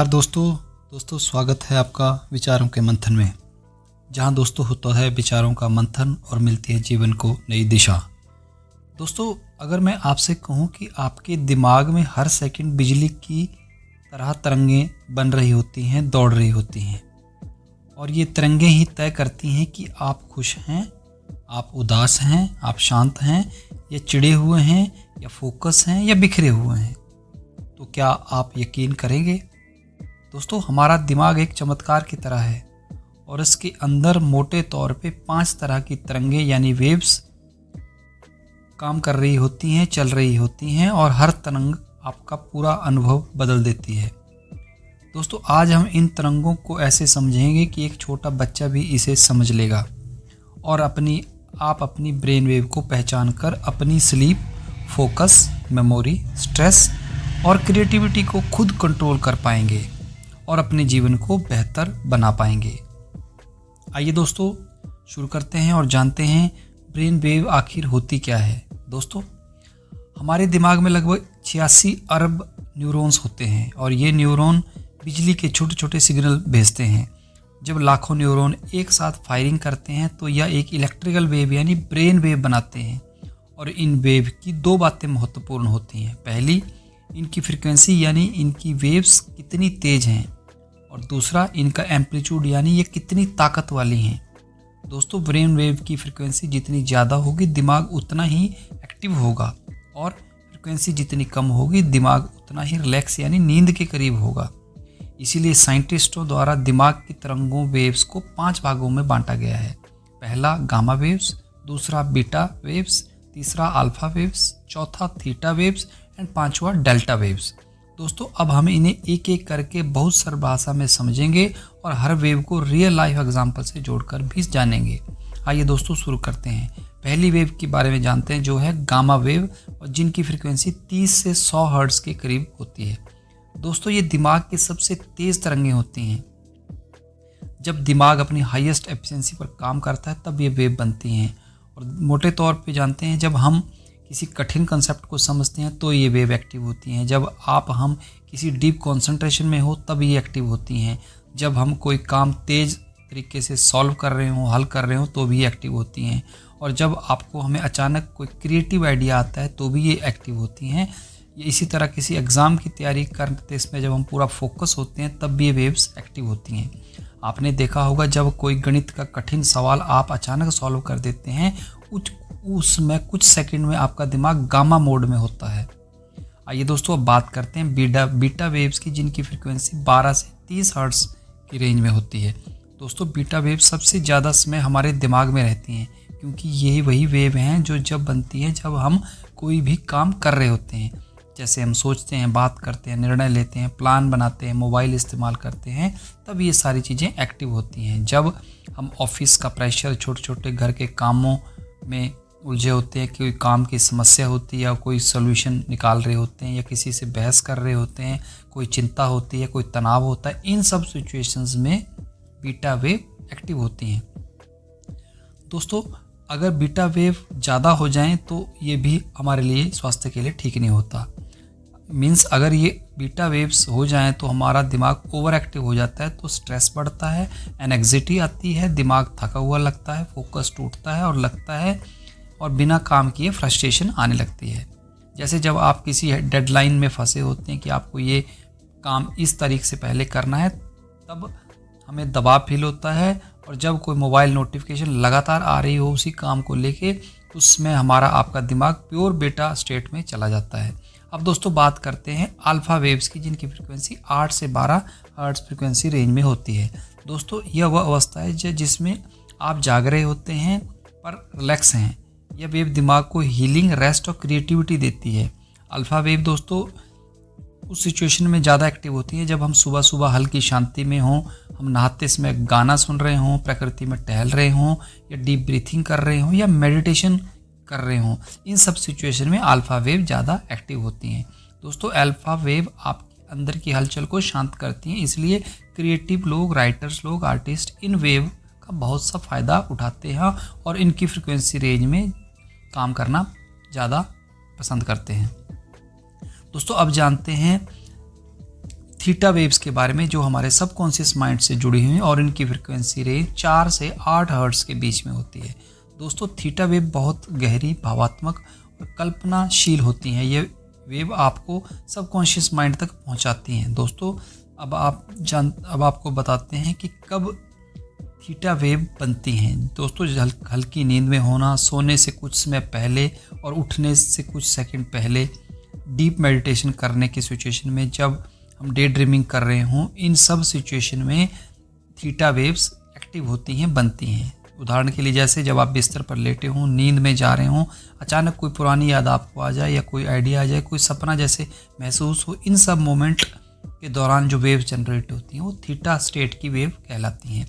दोस्तों स्वागत है आपका विचारों के मंथन में, जहां दोस्तों होता है विचारों का मंथन और मिलती है जीवन को नई दिशा। दोस्तों, अगर मैं आपसे कहूं कि आपके दिमाग में हर सेकंड बिजली की तरह तरंगें बन रही होती हैं, दौड़ रही होती हैं, और ये तरंगें ही तय करती हैं कि आप खुश हैं, आप उदास हैं, आप शांत हैं, या चिढ़े हुए हैं, या फोकस हैं, या बिखरे हुए हैं। तो क्या आप यकीन करेंगे दोस्तों, हमारा दिमाग एक चमत्कार की तरह है और इसके अंदर मोटे तौर पे 5 तरह की तरंगें यानी वेव्स काम कर रही होती हैं, चल रही होती हैं, और हर तरंग आपका पूरा अनुभव बदल देती है। दोस्तों, आज हम इन तरंगों को ऐसे समझेंगे कि एक छोटा बच्चा भी इसे समझ लेगा और आप अपनी ब्रेन वेव को पहचान कर अपनी स्लीप, फोकस, मेमोरी, स्ट्रेस और क्रिएटिविटी को खुद कंट्रोल कर पाएंगे और अपने जीवन को बेहतर बना पाएंगे। आइए दोस्तों शुरू करते हैं और जानते हैं ब्रेन वेव आखिर होती क्या है। दोस्तों, हमारे दिमाग में लगभग 86 अरब न्यूरॉन्स होते हैं और ये न्यूरॉन बिजली के छोटे छोटे सिग्नल भेजते हैं। जब लाखों न्यूरॉन एक साथ फायरिंग करते हैं तो यह एक इलेक्ट्रिकल वेव यानी ब्रेन वेव बनाते हैं। और इन वेव की 2 बातें महत्वपूर्ण होती हैं। पहली, इनकी फ्रीक्वेंसी यानी इनकी वेव्स कितनी तेज हैं, और दूसरा, इनका एम्पलीट्यूड यानी ये कितनी ताकत वाली हैं। दोस्तों, ब्रेन वेव की फ्रीक्वेंसी जितनी ज़्यादा होगी दिमाग उतना ही एक्टिव होगा, और फ्रीक्वेंसी जितनी कम होगी दिमाग उतना ही रिलैक्स यानी नींद के करीब होगा। इसीलिए साइंटिस्टों द्वारा दिमाग की तरंगों वेव्स को 5 भागों में बांटा गया है। पहला गामा वेव्स, दूसरा बीटा वेव्स, तीसरा अल्फा वेव्स, चौथा थीटा वेव्स एंड 5वां डेल्टा वेव्स। दोस्तों, अब हम इन्हें एक एक करके बहुत सरल भाषा में समझेंगे और हर वेव को रियल लाइफ एग्जांपल से जोड़कर भी जानेंगे। आइए दोस्तों शुरू करते हैं। पहली वेव के बारे में जानते हैं, जो है गामा वेव, और जिनकी फ्रीक्वेंसी 30 से 100 हर्ट्ज के करीब होती है। दोस्तों, ये दिमाग की सबसे तेज तरंगें होती हैं। जब दिमाग अपनी हाईएस्ट एफिशिएंसी पर काम करता है तब ये वेव बनती हैं। और मोटे तौर पे जानते हैं, जब हम किसी कठिन कंसेप्ट को समझते हैं तो ये वेव एक्टिव होती हैं। जब हम किसी डीप कंसंट्रेशन में हो तब ये एक्टिव होती हैं। जब हम कोई काम तेज़ तरीके से सॉल्व कर रहे हो, हल कर रहे हो, तो भी एक्टिव होती हैं। और जब हमें अचानक कोई क्रिएटिव आइडिया आता है तो भी ये एक्टिव होती हैं। इसी तरह किसी एग्ज़ाम की तैयारी करते इसमें जब हम पूरा फोकस होते हैं तब भी ये वेव्स एक्टिव होती हैं। आपने देखा होगा, जब कोई गणित का कठिन सवाल आप अचानक सॉल्व कर देते हैं, उसमें कुछ सेकंड में आपका दिमाग गामा मोड में होता है। आइए दोस्तों अब बात करते हैं बीटा वेव्स की, जिनकी फ्रीक्वेंसी 12 से 30 हर्ट्ज की रेंज में होती है। दोस्तों, बीटा वेव सबसे ज़्यादा समय हमारे दिमाग में रहती हैं, क्योंकि यही वही वेव हैं जो जब बनती हैं जब हम कोई भी काम कर रहे होते हैं। जैसे हम सोचते हैं, बात करते हैं, निर्णय लेते हैं, प्लान बनाते हैं, मोबाइल इस्तेमाल करते हैं, तब ये सारी चीज़ें एक्टिव होती हैं। जब हम ऑफिस का प्रेशर, छोटे छोटे घर के कामों में उलझे होते हैं, कोई काम की समस्या होती है या कोई सोल्यूशन निकाल रहे होते हैं, या किसी से बहस कर रहे होते हैं, कोई चिंता होती है, कोई तनाव होता है, इन सब सिचुएशंस में बीटा वेव एक्टिव होती हैं। दोस्तों, अगर बीटा वेव ज़्यादा हो जाएं तो ये भी हमारे लिए, स्वास्थ्य के लिए ठीक नहीं होता। मीन्स अगर ये बीटा वेव्स हो जाएं तो हमारा दिमाग ओवर एक्टिव हो जाता है, तो स्ट्रेस बढ़ता है, एंग्जाइटी आती है, दिमाग थका हुआ लगता है, फोकस टूटता है और बिना काम किए फ्रस्ट्रेशन आने लगती है। जैसे जब आप किसी डेडलाइन में फंसे होते हैं कि आपको ये काम इस तारीख से पहले करना है, तब हमें दबाव फील होता है, और जब कोई मोबाइल नोटिफिकेशन लगातार आ रही हो उसी काम को लेके, उसमें आपका दिमाग प्योर बीटा स्टेट में चला जाता है। अब दोस्तों बात करते हैं अल्फा वेव्स की, जिनकी फ्रीक्वेंसी 8 से 12 हर्ट्ज फ्रीक्वेंसी रेंज में होती है। दोस्तों, यह वह अवस्था है जिसमें आप जाग रहे होते हैं पर रिलैक्स हैं। यह वेव दिमाग को हीलिंग, रेस्ट और क्रिएटिविटी देती है। अल्फा वेव दोस्तों उस सिचुएशन में ज़्यादा एक्टिव होती है जब हम सुबह सुबह हल्की शांति में हों, हम नहाते समय गाना सुन रहे हों, प्रकृति में टहल रहे हों, या डीप ब्रीथिंग कर रहे हों, या मेडिटेशन कर रहे हों। इन सब सिचुएशन में अल्फा वेव ज़्यादा एक्टिव होती हैं। दोस्तों, अल्फा वेव आपके अंदर की हलचल को शांत करती हैं, इसलिए क्रिएटिव लोग, राइटर्स लोग, आर्टिस्ट इन वेव का बहुत सा फ़ायदा उठाते हैं और इनकी फ्रिक्वेंसी रेंज में काम करना ज़्यादा पसंद करते हैं। दोस्तों, अब जानते हैं थीटा वेव्स के बारे में जो हमारे सबकॉन्शियस माइंड से जुड़ी हुई हैं और इनकी फ्रिक्वेंसी रेंज 4 से 8 हर्ट्ज के बीच में होती है। दोस्तों थीटा वेव बहुत गहरी, भावात्मक और कल्पनाशील होती हैं। ये वेव आपको सबकॉन्शियस माइंड तक पहुंचाती हैं। दोस्तों अब आपको बताते हैं कि कब थीटा वेव बनती हैं। दोस्तों हल्की नींद में होना, सोने से कुछ समय पहले और उठने से कुछ सेकंड पहले, डीप मेडिटेशन करने की सिचुएशन में, जब हम डे ड्रीमिंग कर रहे हों, इन सब सिचुएशन में थीटा वेव्स एक्टिव होती हैं, बनती हैं। उदाहरण के लिए जैसे जब आप बिस्तर पर लेटे हों, नींद में जा रहे हों, अचानक कोई पुरानी याद आपको आ जाए या कोई आइडिया आ जाए, कोई सपना जैसे महसूस हो, इन सब मोमेंट के दौरान जो वेव जनरेट होती हैं वो थीटा स्टेट की वेव कहलाती हैं।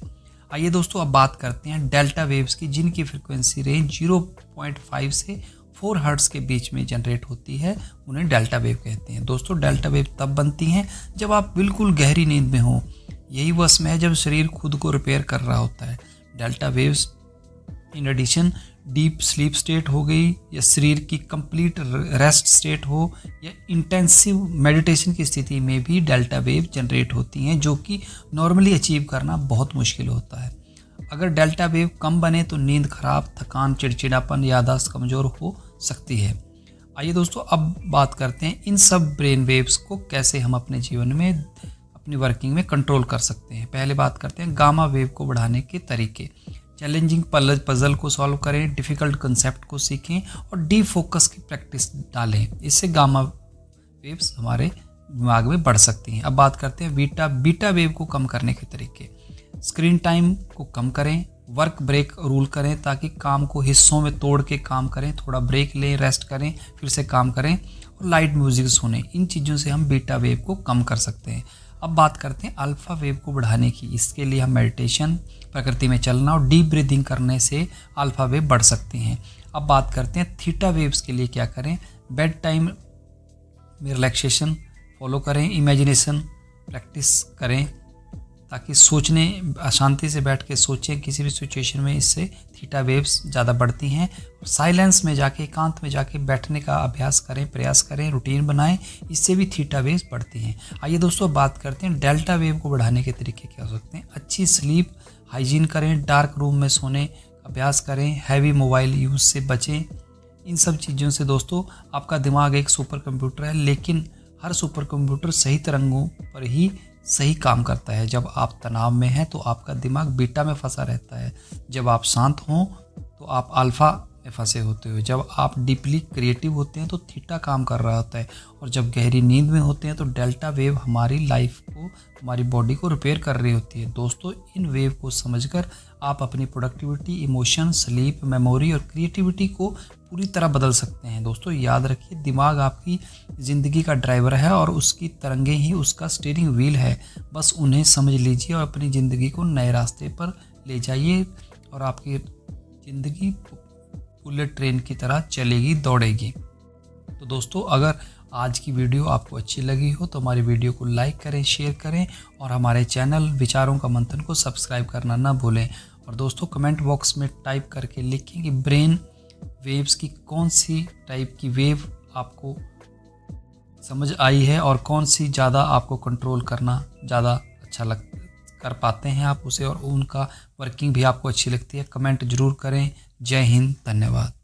आइए दोस्तों अब बात करते हैं डेल्टा वेव्स की, जिनकी फ्रिक्वेंसी रेंज 0.5 से 4 हर्ट्ज के बीच में जनरेट होती है। उन्हें डेल्टा वेव कहते हैं। दोस्तों डेल्टा वेव तब बनती हैं जब आप बिल्कुल गहरी नींद में हो। यही वह समय है जब शरीर खुद को रिपेयर कर रहा होता है। Delta waves in addition deep sleep state हो गई, या शरीर की कंप्लीट रेस्ट स्टेट हो, या इंटेंसिव मेडिटेशन की स्थिति में भी डेल्टा वेव जनरेट होती हैं, जो कि नॉर्मली अचीव करना बहुत मुश्किल होता है। अगर डेल्टा वेव कम बने तो नींद खराब, थकान, चिड़चिड़ापन, याददाश्त कमज़ोर हो सकती है। आइए दोस्तों अब बात करते हैं इन सब ब्रेन वेव्स को कैसे हम अपने जीवन में, अपनी वर्किंग में कंट्रोल कर सकते हैं। पहले बात करते हैं गामा वेव को बढ़ाने के तरीके। चैलेंजिंग पजल को सॉल्व करें, डिफ़िकल्ट कंसेप्ट को सीखें और डीप फोकस की प्रैक्टिस डालें। इससे गामा वेव्स हमारे दिमाग में बढ़ सकती हैं। अब बात करते हैं बीटा वेव को कम करने के तरीके। स्क्रीन टाइम को कम करें, वर्क ब्रेक रूल करें ताकि काम को हिस्सों में तोड़ के काम करें, थोड़ा ब्रेक लें, रेस्ट करें, फिर से काम करें और लाइट म्यूजिक सुनें। इन चीज़ों से हम बीटा वेव को कम कर सकते हैं। अब बात करते हैं अल्फ़ा वेव को बढ़ाने की। इसके लिए हम मेडिटेशन, प्रकृति में चलना और डीप ब्रीदिंग करने से अल्फ़ा वेव बढ़ सकती हैं। अब बात करते हैं थीटा वेव्स के लिए क्या करें। बेड टाइम में रिलैक्सेशन फॉलो करें, इमेजिनेशन प्रैक्टिस करें ताकि सोचने, अशांति से बैठ के सोचें किसी भी सिचुएशन में, इससे थीटा वेव्स ज़्यादा बढ़ती हैं। और साइलेंस में जाके, एकांत में जाके बैठने का अभ्यास करें, प्रयास करें, रूटीन बनाएं, इससे भी थीटा वेव्स बढ़ती हैं। आइए दोस्तों बात करते हैं डेल्टा वेव को बढ़ाने के तरीके क्या हो सकते हैं। अच्छी स्लीप हाइजीन करें, डार्क रूम में सोने का अभ्यास करें, हैवी मोबाइल यूज़ से बचें। इन सब चीज़ों से दोस्तों आपका दिमाग एक सुपर कंप्यूटर है, लेकिन हर सुपर कंप्यूटर सही तरंगों पर ही सही काम करता है। जब आप तनाव में हैं तो आपका दिमाग बीटा में फंसा रहता है, जब आप शांत हों तो आप अल्फ़ा में फंसे होते हो, जब आप डीपली क्रिएटिव होते हैं तो थीटा काम कर रहा होता है, और जब गहरी नींद में होते हैं तो डेल्टा वेव हमारी लाइफ को, हमारी बॉडी को रिपेयर कर रही होती है। दोस्तों इन वेव को समझकर आप अपनी प्रोडक्टिविटी, इमोशन, स्लीप, मेमोरी और क्रिएटिविटी को पूरी तरह बदल सकते हैं। दोस्तों याद रखिए, दिमाग आपकी ज़िंदगी का ड्राइवर है और उसकी तरंगें ही उसका स्टीयरिंग व्हील है। बस उन्हें समझ लीजिए और अपनी ज़िंदगी को नए रास्ते पर ले जाइए और आपकी ज़िंदगी बुलेट ट्रेन की तरह चलेगी, दौड़ेगी। तो दोस्तों अगर आज की वीडियो आपको अच्छी लगी हो तो हमारी वीडियो को लाइक करें, शेयर करें और हमारे चैनल विचारों का मंथन को सब्सक्राइब करना ना भूलें। और दोस्तों कमेंट बॉक्स में टाइप करके लिखें कि ब्रेन वेव्स की कौन सी टाइप की वेव आपको समझ आई है और कौन सी ज़्यादा आपको कंट्रोल करना ज़्यादा अच्छा कर पाते हैं आप उसे, और उनका वर्किंग भी आपको अच्छी लगती है। कमेंट जरूर करें। जय हिंद, धन्यवाद।